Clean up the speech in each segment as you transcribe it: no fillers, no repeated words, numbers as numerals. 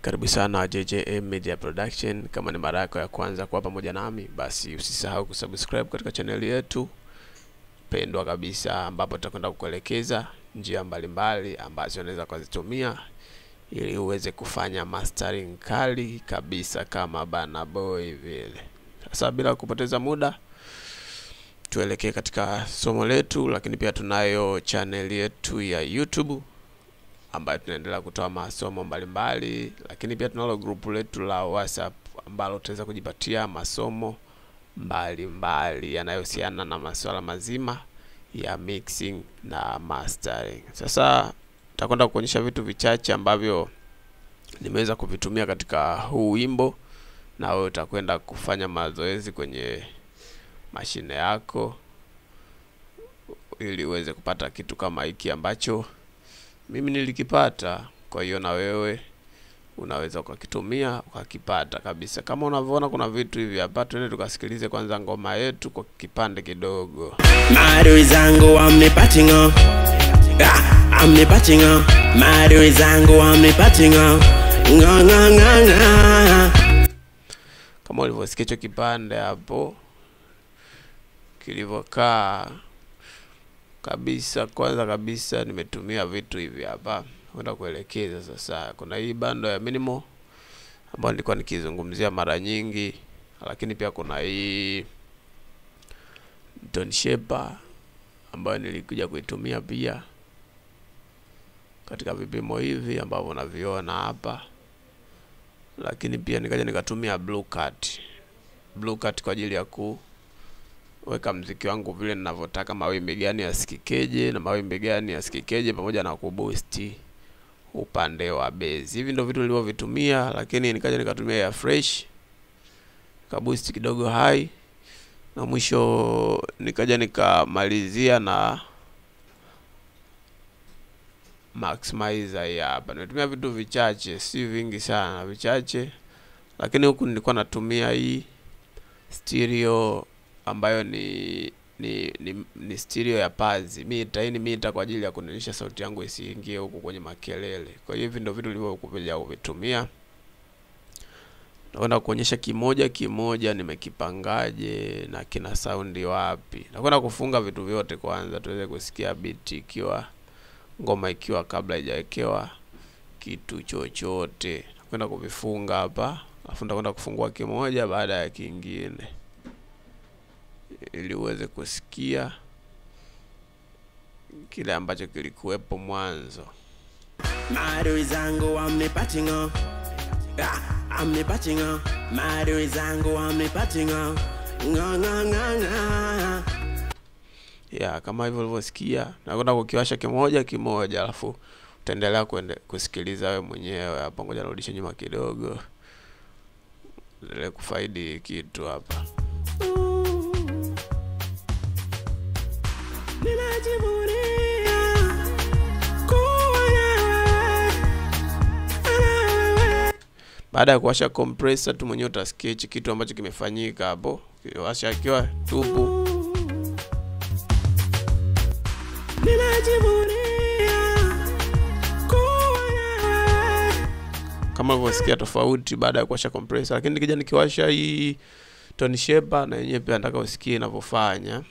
Karibu sana JJM Media Production. Kama ni mara yako ya kwanza kuwa pamoja nami, basi usisahau kusubscribe katika channel yetu pendwa kabisa, ambapo tutakwenda kukuelekeza njia mbalimbali ambazo unaweza kuzitumia ili uweze kufanya mastering kali kabisa kama Burna Boy vile. Sasa bila kupoteza muda, tuelekee katika somo letu, lakini pia tunayo channel yetu ya YouTube ambayo tunaendelea kutoa masomo mbalimbali, lakini pia tunalo group letu la WhatsApp ambalo utaweza kujipatia masomo mbalimbali yanayohusiana na masuala mazima ya mixing na mastering. Sasa tutakwenda kuonyesha vitu vichache ambavyo nimeweza kuvitumia katika huu wimbo, na wewe utakwenda kufanya mazoezi kwenye mashine yako ili uweze kupata kitu kama hiki ambacho mimi nilikipata. Kwa hiyo na wewe unaweza ukakitumia ukakipata kabisa. Kama unavyoona kuna vitu hivi hapa, twende tukasikilize kwanza ngoma yetu kwa kipande kidogo. Maadui zangu wamnipatinga, amnipatinga, maadui zangu wamnipatinga, nganganganga. Kama ulivyosikia hicho kipande hapo kilivyokaa kabisa, kwanza kabisa nimetumia vitu hivi hapa kwenda kuelekeza. Sasa kuna hii bando ya minimal ambayo nilikuwa nikizungumzia mara nyingi, lakini pia kuna hii tone shaper ambayo nilikuja kuitumia pia katika vipimo hivi ambavyo unaviona hapa, lakini pia nikaja nikatumia blue cut kwa ajili ya weka mziki wangu vile ninavyotaka, mawimbi gani yasikikeje na mawimbi gani yasikikeje, pamoja na kuboost upande wa bass. Hivi ndio vitu nilivyovitumia, lakini nikaja nikatumia ya fresh kaboost kidogo high, na mwisho nikaja nikamalizia na maximizer hapa. Nimetumia vitu vichache, si vingi sana, vichache, lakini huku nilikuwa natumia hii stereo ambayo ni stereo ya pazi mita kwa ajili ya kunilisha sauti yangu isiingie huko kwenye makelele. Kwa hiyo hivi ndio vitu nilivyokuja kuvitumia. Nakwenda kuonyesha kimoja kimoja nimekipangaje na kina soundi wapi. Nakwenda kufunga vitu vyote kwanza tuweze kusikia beat ikiwa ngoma ikiwa kabla haijawekewa kitu chochote. Nakwenda kuvifunga hapa, alafu nitakwenda kufungua kimoja baada ya kingine ili uweze kusikia kile ambacho kilikuwepo mwanzo. Maadui zangu wamnipatinga, amnipatinga, maadui zangu wamnipatinga, nganganganga. Kama hivyo ulivyosikia, nakwenda kukiwasha kimoja kimoja, alafu utaendelea kusikiliza wewe mwenyewe hapa. Ngoja nirudishe nyuma kidogo ili kufaidi kitu hapa. Baada ya kuwasha compressor tu mwenyewe utasikia kitu ambacho kimefanyika hapo. Kiwasha ikiwa tupu, kama unavyosikia tofauti baada ya kuwasha compressor. Lakini nikija nikiwasha hii tone shaper, na yenyewe pia nataka usikie inavyofanya.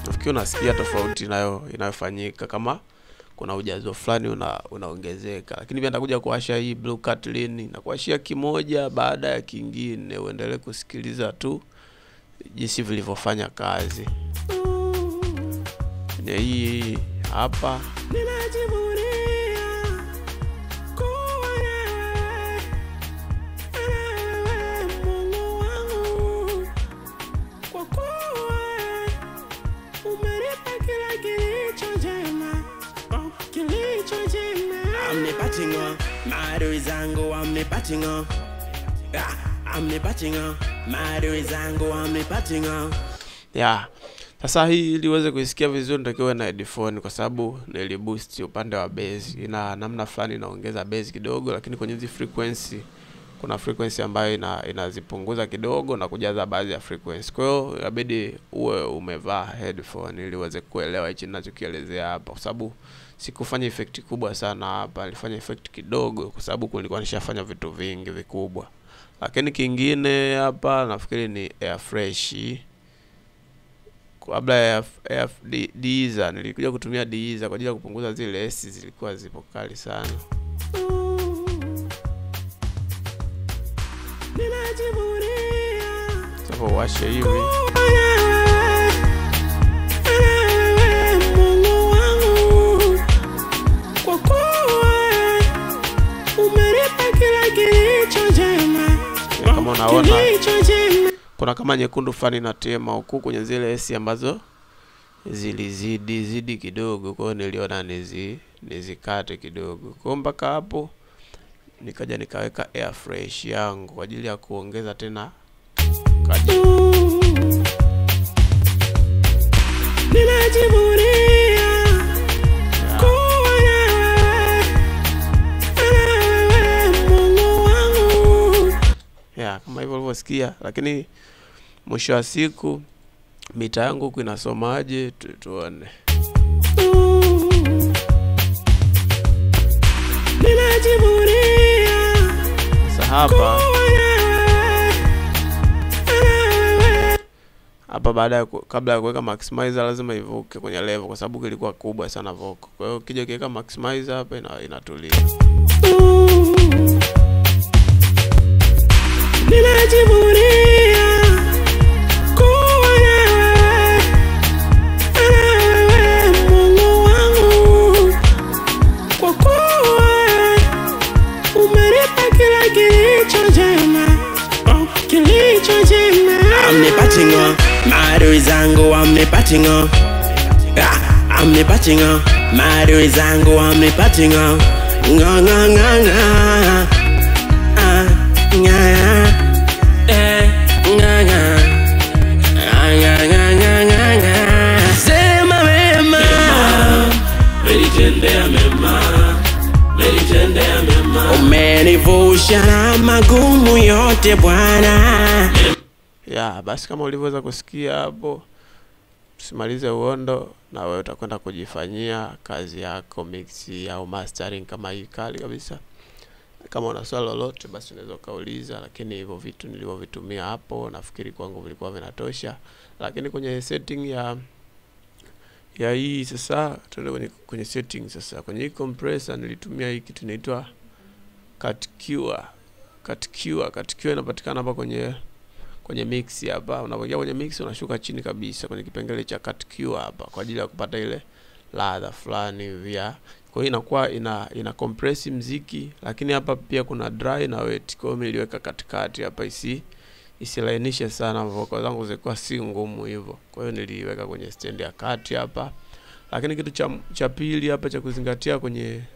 Nafikiri unasikia tofauti inayofanyika, kama kuna ujazo fulani unaongezeka. Lakini pia nitakuja kuwasha hii blue cut lini na kuwashia kimoja baada ya kingine, uendelee kusikiliza tu jinsi vilivyofanya kazi. Ni hii hapa. Maadui zangu wamnipatinga, amnipatinga, maadui zangu wamnipatinga. Sasa hii ili uweze kuisikia vizuri nitakiwa na headphone, kwa sababu niliboost upande wa bass. Ina namna fulani inaongeza bass kidogo, lakini kwenye hizi frequency kuna frequency ambayo inazipunguza kidogo na kujaza baadhi ya frequency. Kwa hiyo inabidi uwe umevaa headphone ili uweze kuelewa hichi ninachokielezea hapa, kwa sababu sikufanya effect kubwa sana hapa, nilifanya effect kidogo kwa sababu kulikuwa nishafanya vitu vingi vikubwa. Lakini kingine hapa nafikiri ni air fresh. Kabla ya Deezer nilikuja kutumia Deezer kwa ajili ya kupunguza zile S zilikuwa zipo kali sana. Sasa washe hivi. Kama unaona kuna kama nyekundu fani na tema huku kwenye zile S ambazo zilizidi kidogo, kwa hiyo niliona nizikate kidogo. Kwa mpaka hapo nikaja nikaweka air fresh yangu kwa ajili ya kuongeza tena kaji. Kama hivyo ulivyosikia, lakini mwisho wa siku mita yangu huku inasomaje tuone. Sasa hapa baada kabla ya kuweka maximizer lazima ivuke kwenye level kwa sababu kilikuwa kubwa sana vocal. Kwa hiyo kija kiweka maximizer hapa inatulia. Maadui zangu wamnipatinga, amnipatinga. Maadui zangu wamnipatinga, nga nga nga nga, nga nga nga. Sema mema, menitendea mema, menitendea mema. Umenivusha na magumu yote Bwana. Basi kama ulivyoweza kusikia hapo, tusimalize uondo na wewe utakwenda kujifanyia kazi yako mix au mastering kama hii kali kabisa. Kama una swali lolote basi unaweza kauliza, lakini hivyo vitu nilivyovitumia hapo nafikiri kwangu vilikuwa vinatosha. Lakini kwenye setting ya hii sasa, tuende kwenye setting sasa. Kwenye compressor nilitumia hii kitu inaitwa Cut Q inapatikana hapa kwenye mix hapa. Unapoingia kwenye mix unashuka chini kabisa kwenye kipengele cha Cut Q hapa kwa ajili ya kupata ile ladha fulani vya. Kwa hiyo inakuwa ina compress muziki, lakini hapa pia kuna dry na wet. Kwa hiyo niliweka katikati hapa isilainishe sana vocal zangu zilikuwa si ngumu hivyo. Kwa hiyo niliweka kwenye stand ya kati hapa. Lakini kitu cha pili hapa cha kuzingatia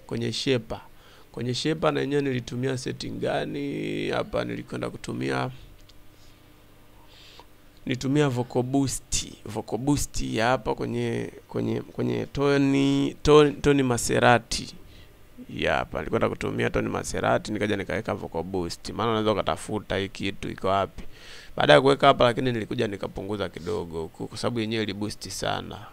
kwenye shaper. Kwenye shaper na yenyewe nilitumia setting gani? Hapa nilikwenda kutumia vocal boost hapa kwenye Tony Maserati. Hapa nilikwenda kutumia Tony Maserati, nikaja nikaweka vocal boost. Maana unaweza ukatafuta hii kitu iko wapi. Baada ya kuweka hapa, lakini nilikuja nikapunguza kidogo kwa sababu yenyewe ili boost sana.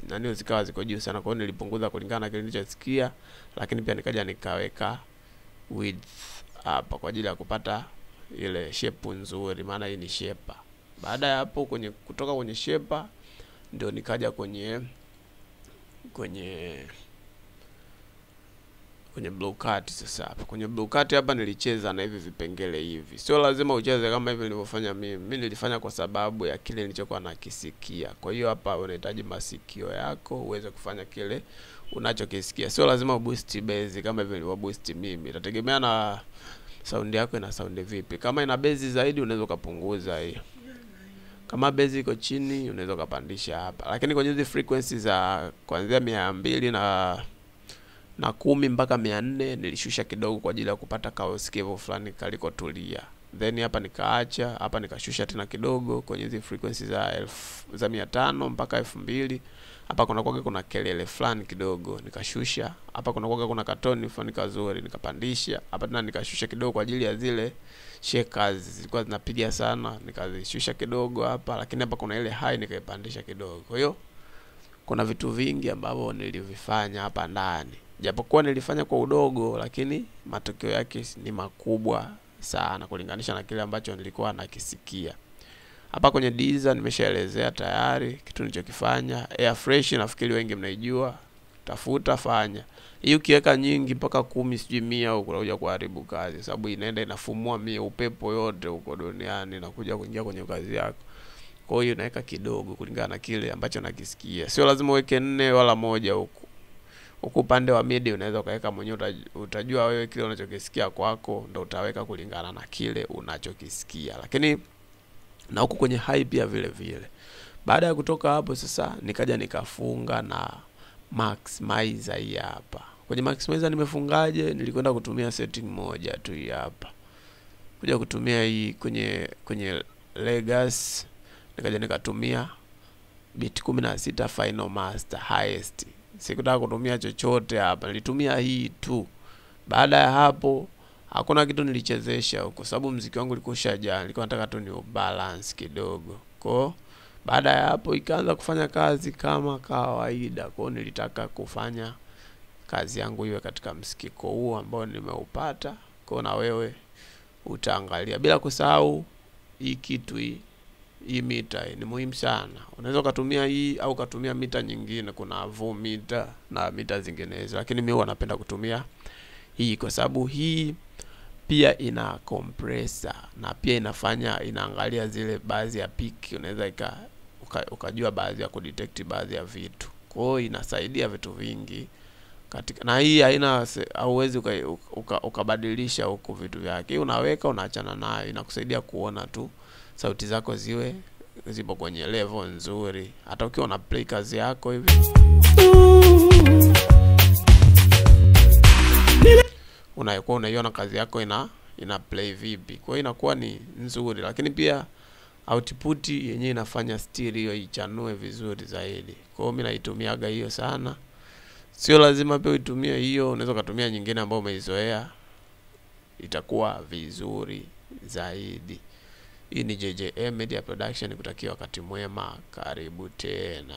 Nani zikawa ziko juu sana, kwa hiyo nilipunguza kulingana na kile nilichosikia, lakini pia nikaja nikaweka width hapa kwa ajili ya kupata ile shape nzuri, maana hii ni shaper. Baada ya hapo kutoka kwenye shaper ndio nikaja kwenye blue cut sasa. Hapa kwenye blue cut hapa nilicheza na hivi vipengele hivi. Sio lazima ucheze kama hivi nilivyofanya mimi. Mimi nilifanya kwa sababu ya kile nilichokuwa nakisikia. Kwa hiyo hapa unahitaji masikio yako uweze kufanya kile unachokisikia. Sio lazima boost bass kama hivi nilivyo boost mimi. Itategemea na sound yako ina sound vipi. Kama ina bass zaidi unaweza kupunguza hii. Kama bass iko chini unaweza kupandisha hapa. Lakini kwenye hizi frequencies za kuanzia 200 na 10 mpaka 400 nilishusha kidogo kwa ajili ya kupata kausikivu fulani kaliko tulia. then hapa nikaacha, hapa nikashusha tena kidogo kwenye hizi frequency za 500 mpaka 2000. Hapa kuna kelele fulani kidogo, nikashusha. Hapa kuna katoni fulani kazuri, nikapandisha. Hapa tena nikashusha kidogo kwa ajili ya zile shakers zilikuwa zinapiga sana, nikazishusha kidogo hapa. Lakini hapa kuna ile high nikaipandisha kidogo. Kwa hiyo kuna vitu vingi ambavyo nilivifanya hapa ndani. Japokuwa nilifanya kwa udogo, lakini matokeo yake ni makubwa sana kulinganisha na kile ambacho nilikuwa nakisikia. Hapa kwenye Deezer nimeshaelezea tayari kitu nilichokifanya. Air fresh nafikiri wengi mnaijua. Tafuta, fanya. Hii ukiweka nyingi mpaka 10 sijui 100 huko unakuja kuharibu kazi, sababu inaenda inafumua upepo yote huko duniani na kuja kuingia kwenye kazi yako. Kwa hiyo naweka kidogo kulingana na kile ambacho nakisikia. Sio lazima uweke 4 wala 1 huko. Huko upande wa MIDI unaweza ukaweka mwenyewe, utajua wewe kile unachokisikia kwako ndio utaweka kulingana na kile unachokisikia. Lakini na huko kwenye high pia vile vile. Baada ya kutoka hapo sasa nikaja nikafunga na maximizer hii hapa. Kwenye maximizer nimefungaje? Nilikwenda kutumia setting moja tu hii hapa. Kuja kutumia hii kwenye Legacy, nikaja nikatumia bit 16 final master highest. Sikutaka kutumia chochote hapa, nilitumia hii tu. Baada ya hapo hakuna kitu nilichezesha huko, sababu muziki wangu ulikuwa ushajaa. Nilikuwa nataka tu ni balance kidogo. Kwa baada ya hapo ikaanza kufanya kazi kama kawaida. Kwa nilitaka kufanya kazi yangu iwe katika msikiko huu ambao nimeupata. Kwa na wewe utaangalia. Bila kusahau hii kitu hii mita ni muhimu sana. Unaweza kutumia hii au kutumia mita nyingine, kuna mita na mita zinginezo, lakini mimi huwa napenda kutumia hii kwa sababu hii pia ina compressor na pia inaangalia zile baadhi ya peak. Unaweza ukajua baadhi ya kudetect baadhi ya vitu. Kwa hiyo inasaidia vitu vingi katika, na hii haina hauwezi ukabadilisha huko vitu vyake. Hii unaweka unaachana nayo, inakusaidia kuona tu sauti zako zipo kwenye level nzuri hata ukiwa una play kazi yako hivi. Unaikuwa unaiona kazi yako ina play vipi. Kwa hiyo inakuwa ni nzuri, lakini pia output yenyewe inafanya stereo ichanue vizuri zaidi. Kwa hiyo mimi naitumiaga hiyo sana. Sio lazima pia uitumie hiyo, unaweza kutumia nyingine ambayo umeizoea, itakuwa vizuri zaidi. Hii ni JJM Media Production, kutakia wakati mwema, karibu tena.